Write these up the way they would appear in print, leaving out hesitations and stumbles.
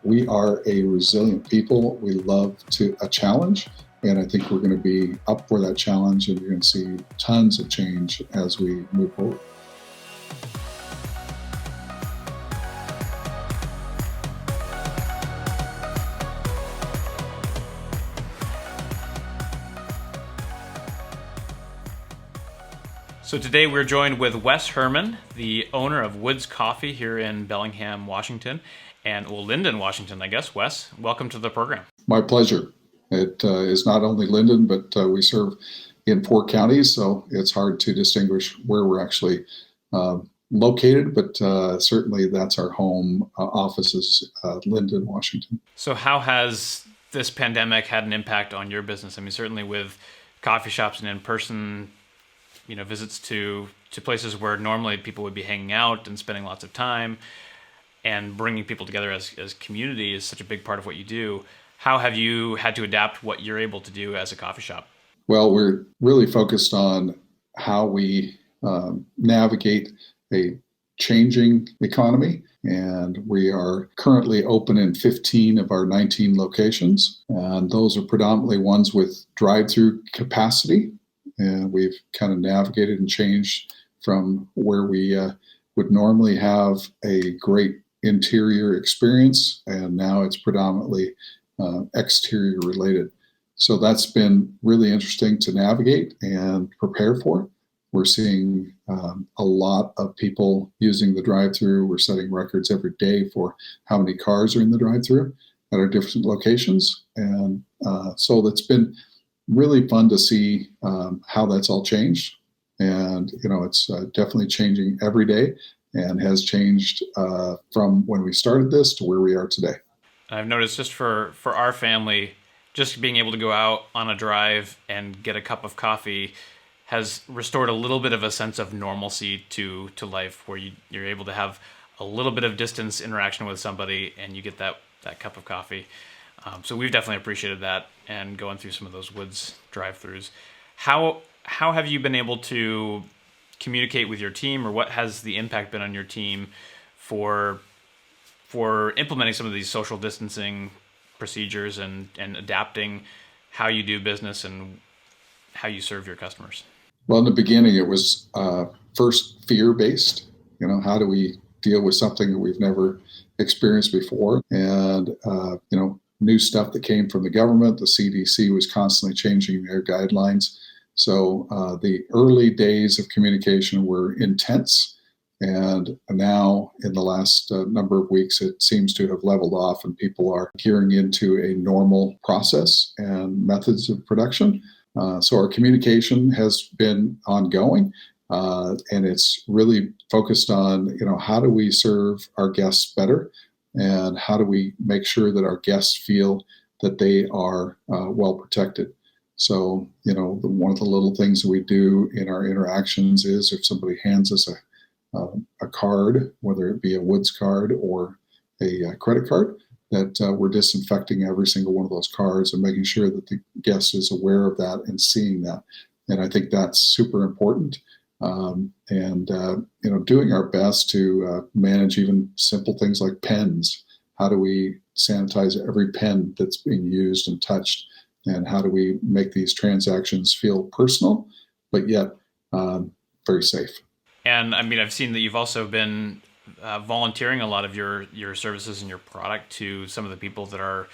We are a resilient people. We love a challenge, and I think we're going to be up for that challenge, and you're going to see tons of change as we move forward. So today we're joined with Wes Herman, the owner of Woods Coffee here in Bellingham, Washington, and Linden, Washington, I guess. Wes, welcome to the program. My pleasure. It is not only Linden, but we serve in 4 counties, so it's hard to distinguish where we're actually located, but certainly that's our home office is Linden, Washington. So how has this pandemic had an impact on your business? I mean, certainly with coffee shops and in-person visits to places where normally people would be hanging out and spending lots of time, and bringing people together as community is such a big part of what you do. How have you had to adapt what you're able to do as a coffee shop? Well, we're really focused on how we navigate a changing economy, and we are currently open in 15 of our 19 locations, and those are predominantly ones with drive-through capacity. And we've kind of navigated and changed from where we would normally have a great interior experience, and now it's predominantly exterior related. So that's been really interesting to navigate and prepare for. We're seeing a lot of people using the drive-through. We're setting records every day for how many cars are in the drive-through at our different locations. And so that's been really fun to see how that's all changed. And, it's definitely changing every day and has changed from when we started this to where we are today. I've noticed just for our family, just being able to go out on a drive and get a cup of coffee has restored a little bit of a sense of normalcy to life, where you're able to have a little bit of distance interaction with somebody and you get that cup of coffee. So we've definitely appreciated that, and going through some of those Woods drive-thrus. How have you been able to communicate with your team, or what has the impact been on your team for implementing some of these social distancing procedures and adapting how you do business and how you serve your customers? Well, in the beginning, it was first fear-based. How do we deal with something that we've never experienced before? And, new stuff that came from the government. The CDC was constantly changing their guidelines. So the early days of communication were intense. And now in the last number of weeks, it seems to have leveled off, and people are gearing into a normal process and methods of production. So our communication has been ongoing, and it's really focused on, how do we serve our guests better? And how do we make sure that our guests feel that they are well protected? So, one of the little things that we do in our interactions is if somebody hands us a card, whether it be a Woods card or a credit card, that we're disinfecting every single one of those cards and making sure that the guest is aware of that and seeing that. And I think that's super important. Doing our best to manage even simple things like pens. How do we sanitize every pen that's being used and touched? And how do we make these transactions feel personal, but yet very safe? And I mean, I've seen that you've also been volunteering a lot of your services and your product to some of the people that are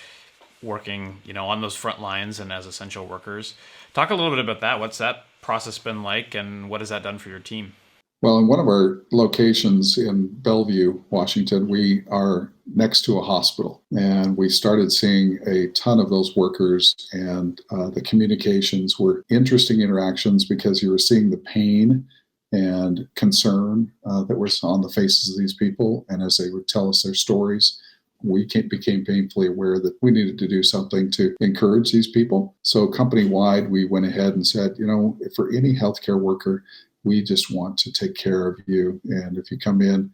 working, on those front lines and as essential workers. Talk a little bit about that. What's that process been like, and what has that done for your team? Well, in one of our locations in Bellevue, Washington, we are next to a hospital, and we started seeing a ton of those workers, and the communications were interesting interactions because you were seeing the pain and concern that was on the faces of these people. And as they would tell us their stories, we became painfully aware that we needed to do something to encourage these people. So company-wide, we went ahead and said, for any healthcare worker, we just want to take care of you. And if you come in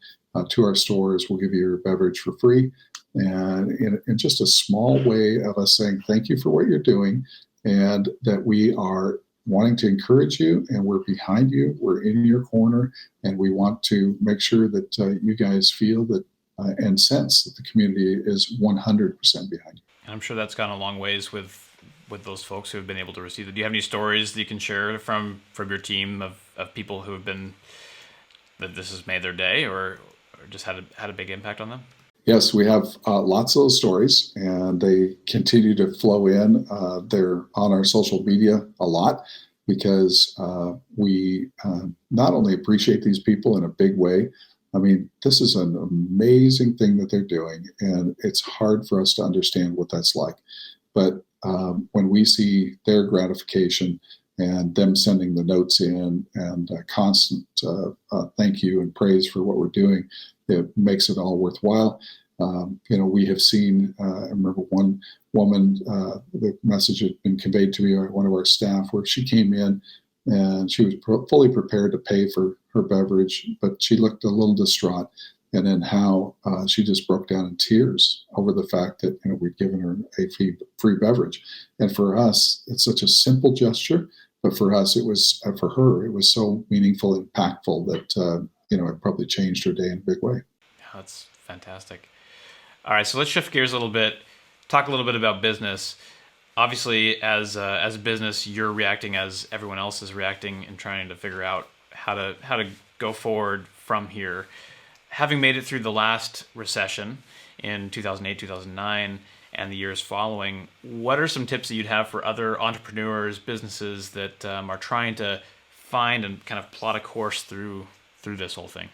to our stores, we'll give you your beverage for free. And in just a small way of us saying thank you for what you're doing, and that we are wanting to encourage you, and we're behind you, we're in your corner, and we want to make sure that you guys feel that and sense that the community is 100% behind you. And I'm sure that's gone a long ways with those folks who have been able to receive it. Do you have any stories that you can share from your team of people who have been that this has made their day or just had a big impact on them? Yes, we have lots of those stories, and they continue to flow in. They're on our social media a lot because we not only appreciate these people in a big way. I mean, this is an amazing thing that they're doing, and it's hard for us to understand what that's like. But when we see their gratification and them sending the notes in and constant thank you and praise for what we're doing, it makes it all worthwhile. We have seen, I remember one woman, the message had been conveyed to me by one of our staff where she came in and she was fully prepared to pay for her beverage, but she looked a little distraught. And then how she just broke down in tears over the fact that we'd given her a free beverage. And for us, it's such a simple gesture, but for us, it was for her, it was so meaningful and impactful that it probably changed her day in a big way. That's fantastic. All right, so let's shift gears a little bit. Talk a little bit about business. Obviously, as a business, you're reacting as everyone else is reacting and trying to figure out how to go forward from here. Having made it through the last recession in 2008, 2009, and the years following, what are some tips that you'd have for other entrepreneurs, businesses that are trying to find and kind of plot a course through this whole thing?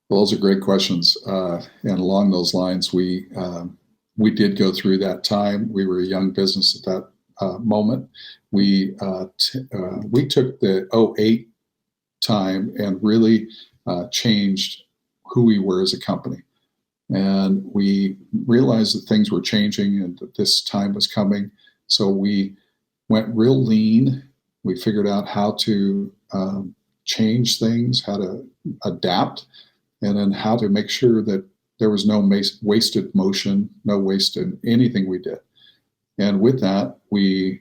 Well, those are great questions. And along those lines, we did go through that time. We were a young business at that moment. We took the '08 time and really changed who we were as a company. And we realized that things were changing and that this time was coming. So we went real lean. We figured out how to change things, how to adapt, and then how to make sure that there was no wasted motion, no waste in anything we did. And with that, we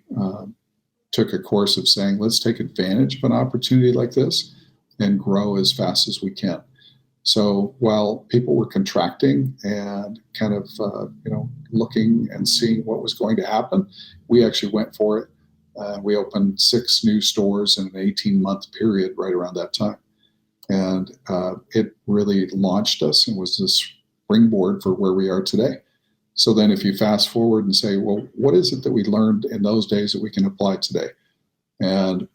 took a course of saying, let's take advantage of an opportunity like this and grow as fast as we can. So while people were contracting and kind of looking and seeing what was going to happen, we actually went for it. We opened 6 new stores in an 18-month period right around that time. And it really launched us and was the springboard for where we are today. So then if you fast forward and say, well, what is it that we learned in those days that we can apply today? And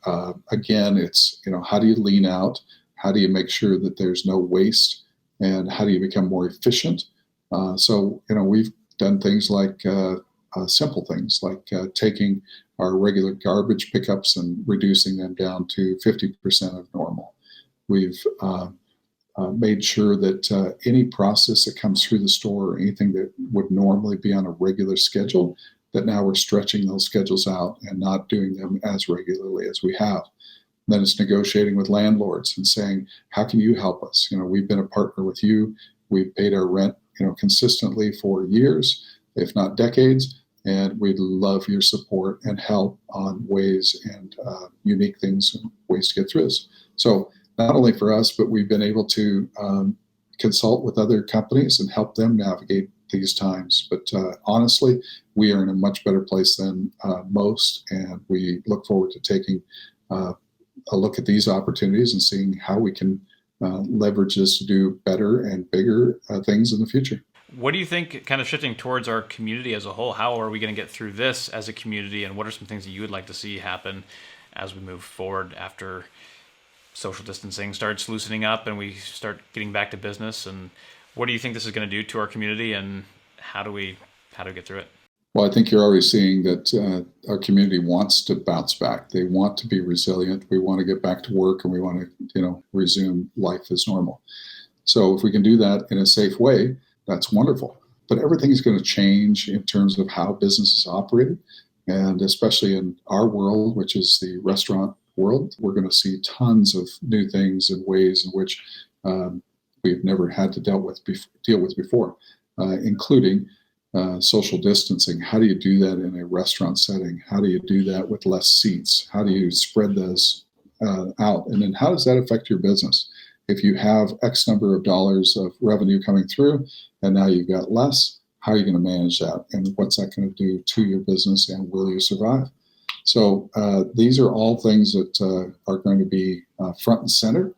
again, it's, how do you lean out? How do you make sure that there's no waste? And how do you become more efficient? So we've done things like simple things like taking our regular garbage pickups and reducing them down to 50% of normal. We've made sure that any process that comes through the store or anything that would normally be on a regular schedule, that now we're stretching those schedules out and not doing them as regularly as we have. Then it's negotiating with landlords and saying, how can you help us? We've been a partner with you. We've paid our rent, consistently for years, if not decades, and we'd love your support and help on ways and unique things and ways to get through this. So not only for us, but we've been able to consult with other companies and help them navigate these times. But honestly, we are in a much better place than most, and we look forward to taking a look at these opportunities and seeing how we can leverage this to do better and bigger things in the future. What do you think, kind of shifting towards our community as a whole, how are we going to get through this as a community, and what are some things that you would like to see happen as we move forward after social distancing starts loosening up and we start getting back to business? And what do you think this is going to do to our community, and how do we get through it? Well, I think you're already seeing that our community wants to bounce back. They want to be resilient. We want to get back to work, and we want to, resume life as normal. So if we can do that in a safe way, that's wonderful. But everything is going to change in terms of how business is operated. And especially in our world, which is the restaurant world, we're going to see tons of new things and ways in which we've never had to deal with before, including social distancing. How do you do that in a restaurant setting? How do you do that with less seats? How do you spread those out? And then how does that affect your business? if you have X number of dollars of revenue coming through and now you've got less, how are you going to manage that? And what's that going to do to your business, and will you survive? So these are all things that are going to be front and center,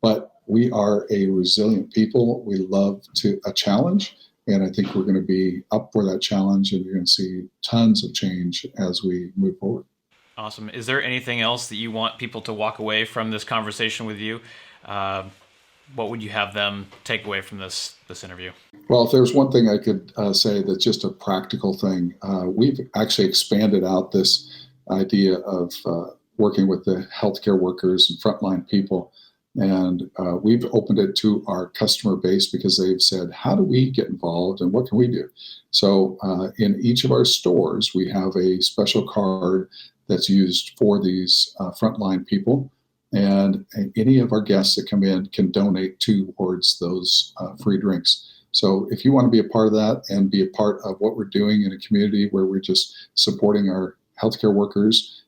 but we are a resilient people. We love a challenge, and I think we're going to be up for that challenge, and you're going to see tons of change as we move forward. Awesome. Is there anything else that you want people to walk away from this conversation with you? Uh, what would you have them take away from this interview? Well, if there's one thing I could say that's just a practical thing, we've actually expanded out this idea of working with the healthcare workers and frontline people. And we've opened it to our customer base because they've said, how do we get involved and what can we do? So in each of our stores, we have a special card that's used for these frontline people. And any of our guests that come in can donate towards those free drinks. So if you want to be a part of that and be a part of what we're doing in a community where we're just supporting our healthcare workers,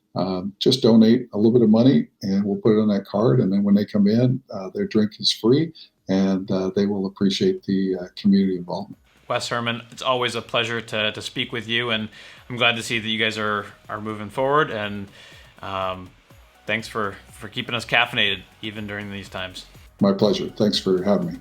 just donate a little bit of money and we'll put it on that card. And then when they come in, their drink is free, and they will appreciate the community involvement. Wes Herman, it's always a pleasure to speak with you, and I'm glad to see that you guys are moving forward, and thanks for keeping us caffeinated even during these times. My pleasure. Thanks for having me.